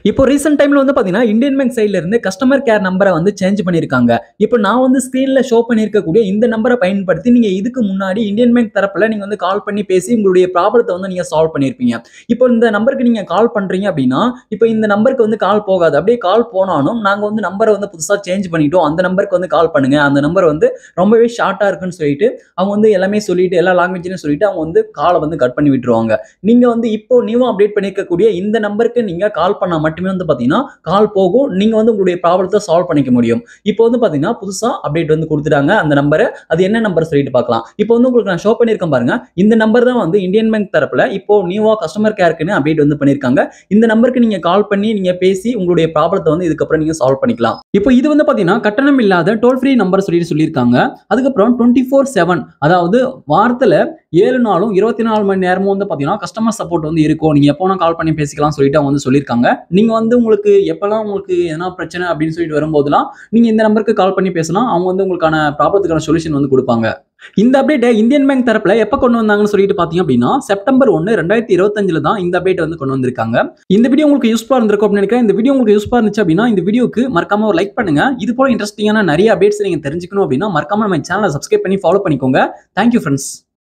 இப்போ ரீசென்ட் டைம்ல வந்து பாத்தீங்கன்னா இந்தியன் பேங்க் சைட்ல இருந்து கஸ்டமர் கேர் நம்பரை வந்து சேஞ்ச் பண்ணிருக்காங்க. இப்போ நான் வந்து ஸ்கிரீன்ல ஷோ பண்ணியிருக்கக்கூடிய இந்த நம்பரை பயன்படுத்தி நீங்க இதுக்கு முன்னாடி இந்தியன் பேங்க் தரப்புல நீங்க வந்து கால் பண்ணி பேசி உங்களுடைய ப்ராப்ளத்தை வந்து நீங்க சால்வ் பண்ணிருப்பீங்க. இப்போ இந்த நம்பருக்கு நீங்க கால் பண்றீங்க அப்படின்னா, இப்போ இந்த நம்பருக்கு வந்து கால் போகாது. அப்படியே கால் போனாலும் நாங்க வந்து நம்பரை வந்து புதுசா சேஞ்ச் பண்ணிட்டோம். அந்த நம்பருக்கு வந்து கால் பண்ணுங்க. அந்த நம்பர் வந்து ரொம்பவே ஷார்ட்டா இருக்குன்னு சொல்லிட்டு அவங்க வந்து எல்லாமே சொல்லிட்டு எல்லா லாங்குவேஜ்லயும் சொல்லிட்டு அவங்க வந்து காலை வந்து கட் பண்ணி விட்டுருவாங்க. நீங்க வந்து இப்போ நியூவா அப்டேட் பண்ணிருக்கக்கூடிய இந்த நம்பருக்கு நீங்க கால் பண்ணா மட்டுமே வந்து பாத்தீங்கன்னா கால் போகும். நீங்க வந்து உங்களுடைய ப்ராப்ளத்தை சால்வ் பண்ணிக்க முடியும். இப்போ வந்து பாத்தீங்கன்னா புதுசா அப்டேட் வந்து கொடுத்துட்டாங்க அந்த நம்பரை. அது என்ன நம்பர் சொல்லிட்டு பார்க்கலாம். இப்போ வந்து உங்களுக்கு நான் ஷோ பண்ணிருக்கேன் பாருங்க. இந்த நம்பர் தான் வந்து இந்தியன் பேங்க் தரப்புல இப்போ நியூவா கஸ்டமர் கேருக்குன்னு அப்டேட் வந்து பண்ணிருக்காங்க. இந்த நம்பருக்கு நீங்க கால் பண்ணி நீங்க பேசி உங்களுடைய ப்ராப்ளத்தை வந்து இதுக்கப்புறம் நீங்க சால்வ் பண்ணிக்கலாம். இப்போ இது வந்து பாத்தீங்கன்னா கட்டணம் இல்லாத டோல் ஃப்ரீ நம்பர் சொல்லியிருக்காங்க. அதுக்கப்புறம் 24/7 அதாவது வாரத்துல 7 நாளும் 24 மணி நேரமும் வந்து பாத்தீங்கன்னா கஸ்டமர் சப்போர்ட் வந்து இருக்கும். நீங்க எப்போ கால் பண்ணி பேசிக்கலாம் சொல்லிட்டு அவங்க வந்து சொல்லியிருக்காங்க. நீங்க வந்து உங்களுக்கு எப்பெல்லாம் உங்களுக்கு எதனா பிரச்சனை அப்படின்னு சொல்லிட்டு வரும்போதெல்லாம் நீங்க இந்த நம்பருக்கு கால் பண்ணி பேசலாம். அவங்க வந்து உங்களுக்கான ப்ராப்ளத்துக்கான சொல்யூஷன் வந்து கொடுப்பாங்க. இந்த அப்டேட்டை இந்தியன் பேங்க் தரப்புல எப்ப கொண்டு வந்தாங்கன்னு சொல்லிட்டு பாத்தீங்க அப்படின்னா செப்டம்பர் 1 2025 தான் இந்த அப்டேட் வந்து கொண்டு வந்திருக்காங்க. இந்த வீடியோ உங்களுக்கு யூஸ்ஃபுல்லா இருந்திருக்கும் அப்படின்னு நினைக்கிறேன். இந்த வீடியோ உங்களுக்கு யூஸ்ஃபுல்லா இருந்துச்சு அப்படின்னா இந்த வீடியோக்கு மறக்காம ஒரு லைக் பண்ணுங்க. இது போல இன்ட்ரெஸ்டிங்கான நிறைய அப்டேட்ஸ் நீங்க தெரிஞ்சுக்கணும் அப்படின்னா மறக்காம நம்ம சேனலை சப்ஸ்கிரைப் பண்ணி ஃபாலோ பண்ணிக்கோங்க. Thank you friends.